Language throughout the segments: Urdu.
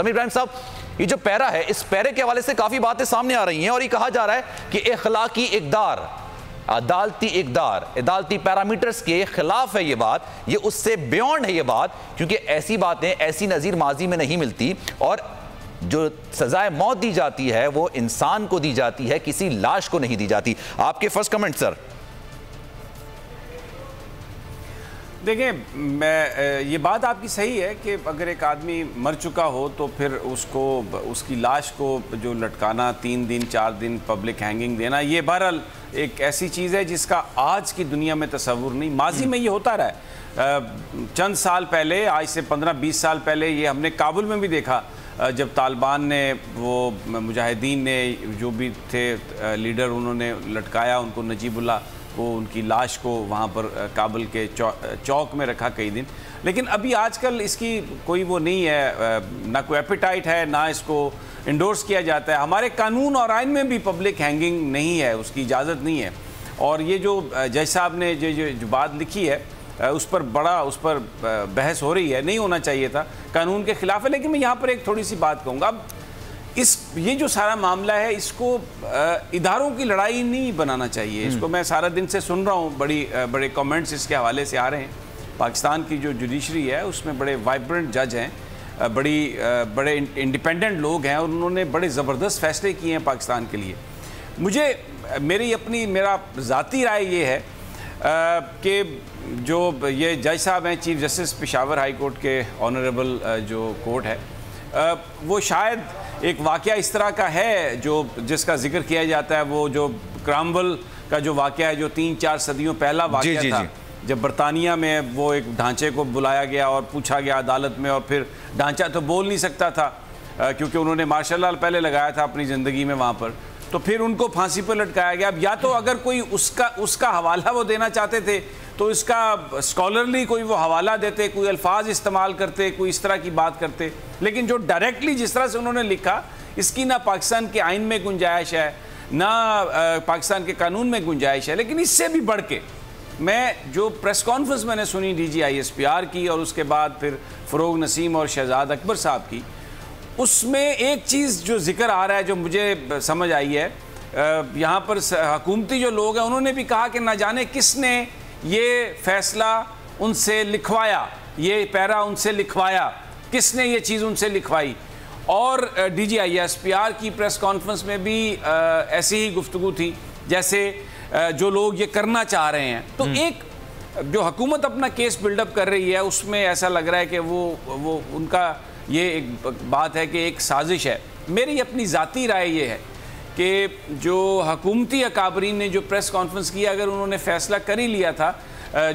سمیر ابراہیم صاحب، یہ جو پیرا ہے، اس پیرے کے حوالے سے کافی باتیں سامنے آ رہی ہیں اور یہ کہا جا رہا ہے کہ اخلاقی اقدار، عدالتی اقدار، عدالتی پیرامیٹرز کے خلاف ہے یہ بات، یہ اس سے بیونڈ ہے یہ بات، کیونکہ ایسی باتیں ایسی نظیر ماضی میں نہیں ملتی، اور جو سزائے موت دی جاتی ہے وہ انسان کو دی جاتی ہے، کسی لاش کو نہیں دی جاتی۔ آپ کے فرسٹ کمنٹ سر۔ دیکھیں، یہ بات آپ کی صحیح ہے کہ اگر ایک آدمی مر چکا ہو تو پھر اس کی لاش کو جو لٹکانا 3 دن 4 دن پبلک ہینگنگ دینا، یہ بہرحال ایک ایسی چیز ہے جس کا آج کی دنیا میں تصور نہیں، ماضی میں یہ ہوتا رہا ہے۔ چند سال پہلے، آج سے 15-20 سال پہلے، یہ ہم نے کابل میں بھی دیکھا جب طالبان نے، وہ مجاہدین نے، جو بھی تھے لیڈر، انہوں نے لٹکایا ان کو، نجیب اللہ کو، ان کی لاش کو وہاں پر کابل کے چوک میں رکھا کئی دن۔ لیکن ابھی آج کل اس کی کوئی وہ نہیں ہے، نہ کوئی ایپیٹائٹ ہے، نہ اس کو انڈورس کیا جاتا ہے۔ ہمارے قانون اور آئین میں بھی پبلک ہینگنگ نہیں ہے، اس کی اجازت نہیں ہے۔ اور یہ جو جج صاحب نے جو بات لکھی ہے، اس پر بحث ہو رہی ہے، نہیں ہونا چاہیے تھا، قانون کے خلاف ہے۔ لیکن میں یہاں پر ایک تھوڑی سی بات کہوں گا، اب یہ جو سارا معاملہ ہے، اس کو اداروں کی لڑائی نہیں بنانا چاہیے۔ اس کو میں سارا دن سے سن رہا ہوں، بڑے کامنٹس اس کے حوالے سے آ رہے ہیں۔ پاکستان کی جو جوڈیشری ہے اس میں بڑے وائبرنٹ جج ہیں، بڑے انڈیپینڈنٹ لوگ ہیں، اور انہوں نے بڑے زبردست فیصلے کیے ہیں پاکستان کے لیے۔ میرا ذاتی رائے یہ ہے کہ جو یہ جج صاحب ہیں، chief justice Peshawar high court کے آنریبل جو کورٹ ہے، وہ شاید ایک واقعہ اس طرح کا ہے جس کا ذکر کیا جاتا ہے، وہ جو کرامبل کا جو واقعہ ہے، جو 3-4 صدیوں پہلا واقعہ تھا، جب برطانیہ میں وہ ایک ڈھانچے کو بلایا گیا اور پوچھا گیا عدالت میں، اور پھر ڈھانچہ تو بول نہیں سکتا تھا کیونکہ انہوں نے مارشل لا پہلے لگایا تھا اپنی زندگی میں وہاں پر، تو پھر ان کو پھانسی پر لٹکایا گیا۔ اب یا تو اگر کوئی اس کا حوالہ وہ دینا چاہتے تھے تو اس کا اسکالرلی کوئی وہ حوالہ دیتے، کوئی الفاظ استعمال کرتے، کوئی اس طرح کی بات کرتے، لیکن جو ڈائریکٹلی جس طرح سے انہوں نے لکھا، اس کی نہ پاکستان کے آئین میں گنجائش ہے، نہ پاکستان کے قانون میں گنجائش ہے۔ لیکن اس سے بھی بڑھ کے میں جو پریس کانفرنس میں نے سنی DGISPR کی، اور اس کے بعد پھر فروغ نسیم اور شہزاد اکبر صاحب کی، اس میں ایک چیز جو ذکر آ رہا ہے جو مجھے سمجھ آئی ہے، یہاں پر حکومتی جو لوگ ہیں انہوں نے بھی کہا کہ نہ جانے کس نے یہ فیصلہ ان سے لکھوایا، یہ پیرا ان سے لکھوایا، کس نے یہ چیز ان سے لکھوائی۔ اور DGISPR کی پریس کانفرنس میں بھی ایسی ہی گفتگو تھی جیسے جو لوگ یہ کرنا چاہ رہے ہیں۔ تو ایک جو حکومت اپنا کیس بلڈ اپ کر رہی ہے، اس میں ایسا لگ رہا ہے کہ وہ ان کا یہ ایک بات ہے کہ ایک سازش ہے۔ میری اپنی ذاتی رائے یہ ہے کہ جو حکومتی اکابرین نے جو پریس کانفرنس کی، اگر انہوں نے فیصلہ کر ہی لیا تھا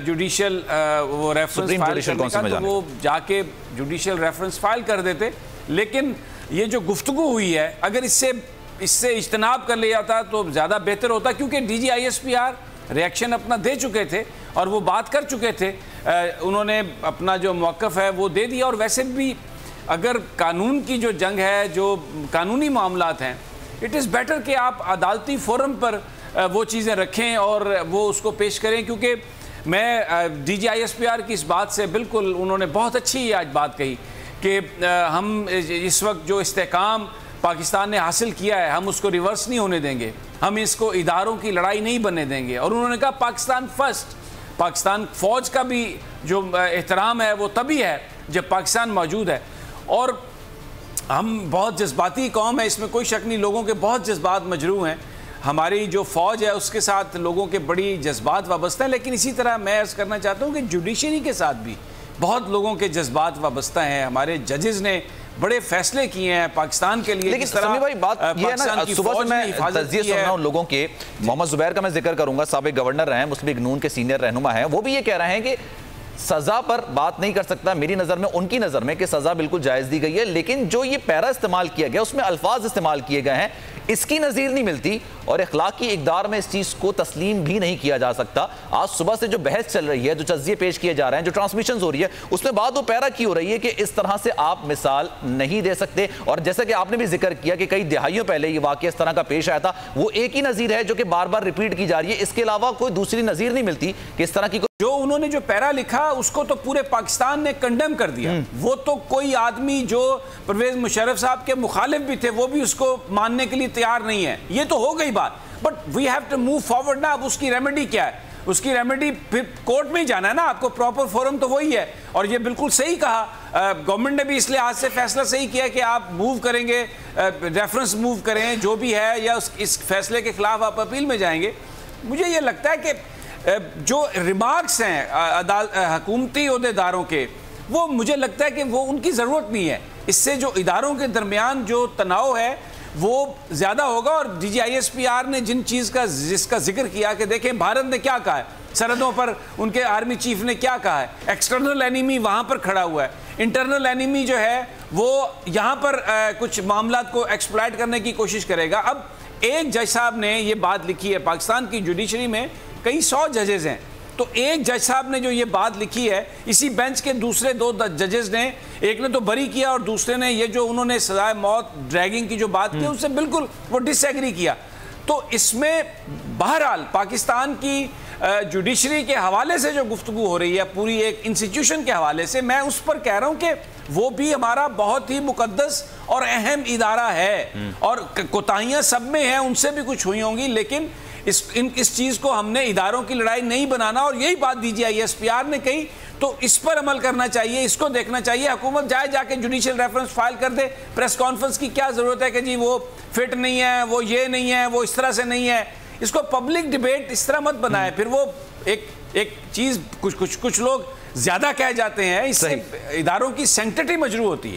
جوڈیشل وہ ریفرنس فائل کرنے کا، تو وہ جا کے جوڈیشل ریفرنس فائل کر دیتے۔ لیکن یہ جو گفتگو ہوئی ہے، اگر اس سے اجتناب کر لیا جاتا تو زیادہ بہتر ہوتا، کیونکہ DGISPR ریاکشن اپنا دے چکے تھے اور وہ بات کر چکے تھے، انہوں نے اپنا جو موقف ہے وہ دے دیا۔ اور ویسے بھی اگر قانون کی جو جنگ ہے، جو قانونی معاملات ہیں، اٹ از بیٹر کہ آپ عدالتی فورم پر وہ چیزیں رکھیں اور وہ اس کو پیش کریں، کیونکہ میں DGISPR کی اس بات سے بالکل، انہوں نے بہت اچھی آج بات کہی کہ ہم اس وقت جو استحکام پاکستان نے حاصل کیا ہے، ہم اس کو ریورس نہیں ہونے دیں گے، ہم اس کو اداروں کی لڑائی نہیں بننے دیں گے۔ اور انہوں نے کہا پاکستان فرسٹ، پاکستان فوج کا بھی جو احترام ہے وہ تبھی ہے جب پاکستان موجود ہے۔ اور ہم بہت جذباتی قوم ہے، اس میں کوئی شک نہیں، لوگوں کے بہت جذبات مجروح ہیں، ہماری جو فوج ہے اس کے ساتھ لوگوں کے بڑی جذبات وابستہ ہیں۔ لیکن اسی طرح میں عرض کرنا چاہتا ہوں کہ جوڈیشری کے ساتھ بھی بہت لوگوں کے جذبات وابستہ ہیں۔ ہمارے ججز نے بڑے فیصلے کیے ہیں پاکستان کے لیے۔ لیکن سمیع بھائی بات یہ ہے نا، صبح سے میں تجزیے سن رہا ہوں لوگوں کے، محمد زبیر کا میں ذکر کروں گا، سابق گورنر رہے ہیں، مسلم لیگ نون کے سینئر رہنما ہیں، وہ بھی یہ کہہ رہے ہیں کہ سزا پر بات نہیں کر سکتا، میری نظر میں، ان کی نظر میں، کہ سزا بالکل جائز دی گئی ہے، لیکن جو یہ پیرا استعمال کیا گیا اس میں الفاظ استعمال کیے گئے ہیں، اس کی نظیر نہیں ملتی اور اخلاقی اقدار میں اس چیز کو تسلیم بھی نہیں کیا جا سکتا۔ آج صبح سے جو بحث چل رہی ہے، جو تجزیے پیش کیے جا رہے ہیں، جو ٹرانسمیشنز ہو رہی ہے، اس میں بات وہ پیرا کی ہو رہی ہے کہ اس طرح سے آپ مثال نہیں دے سکتے، اور جیسا کہ آپ نے بھی ذکر کیا کہ کئی دہائیوں پہلے یہ واقعہ اس طرح کا پیش آیا تھا، وہ ایک ہی نظیر ہے جو کہ بار بار ریپیٹ کی جا رہی ہے۔ اس کے علاوہ کوئی دوسری نظیر نہیں ملتی کہ اس طرح کی جو انہوں نے جو پیرا لکھا اس کو تو پورے پاکستان نے کنڈیم کر دیا۔ وہ تو کوئی آدمی جو پرویز مشرف صاحب کے مخالف بھی تھے وہ بھی اس کو ماننے کے لیے تیار نہیں ہے۔ یہ تو ہو گئی بات، but we have to move forward نا۔ اب اس کی ریمیڈی کیا ہے؟ اس کی ریمیڈی پھر کورٹ میں ہی جانا ہے نا، آپ کو پراپر فورم تو وہی ہے۔ اور یہ بالکل صحیح کہا گورنمنٹ نے بھی اس لحاظ سے فیصلہ صحیح کیا کہ آپ موو کریں گے، ریفرنس موو کریں جو بھی ہے، یا اس فیصلے کے خلاف آپ اپیل میں جائیں گے۔ مجھے یہ لگتا ہے کہ جو ریمارکس ہیں حکومتی عہدیداروں کے، وہ مجھے لگتا ہے کہ وہ ان کی ضرورت نہیں ہے۔ اس سے جو اداروں کے درمیان جو تناؤ ہے وہ زیادہ ہوگا۔ اور D G I S P R نے جس کا ذکر کیا کہ دیکھیں بھارت نے کیا کہا ہے، سرحدوں پر ان کے آرمی چیف نے کیا کہا ہے، ایکسٹرنل اینیمی وہاں پر کھڑا ہوا ہے، انٹرنل اینیمی جو ہے وہ یہاں پر کچھ معاملات کو ایکسپلائٹ کرنے کی کوشش کرے گا۔ اب ایک جج صاحب نے یہ بات لکھی ہے، پاکستان کی جوڈیشری میں کئی 100 ججز ہیں، تو ایک جج صاحب نے جو یہ بات لکھی ہے، اسی بینچ کے دوسرے 2 ججز نے، ایک نے تو بری کیا اور دوسرے نے یہ جو انہوں نے سزائے موت ڈریگنگ کی جو بات کی اس سے بالکل وہ ڈس ایگری کیا۔ تو اس میں بہرحال پاکستان کی جوڈیشری کے حوالے سے جو گفتگو ہو رہی ہے، پوری ایک انسٹیٹیوشن کے حوالے سے، میں اس پر کہہ رہا ہوں کہ وہ بھی ہمارا بہت ہی مقدس اور اہم ادارہ ہے، اور کوتاہیاں سب میں ہیں، ان سے بھی کچھ ہوئی ہوں گی، لیکن اس چیز کو ہم نے اداروں کی لڑائی نہیں بنانا۔ اور یہی بات D G I S P R نے کہی، تو اس پر عمل کرنا چاہیے، اس کو دیکھنا چاہیے۔ حکومت جا کے جوڈیشل ریفرنس فائل کر دے، پریس کانفرنس کی کیا ضرورت ہے کہ جی وہ فٹ نہیں ہے، وہ یہ نہیں ہے، وہ اس طرح سے نہیں ہے۔ اس کو پبلک ڈیبیٹ اس طرح مت بنائے، پھر وہ ایک چیز کچھ لوگ زیادہ کہہ جاتے ہیں، اس سے اداروں کی سینکٹیٹی مجروح ہوتی ہے۔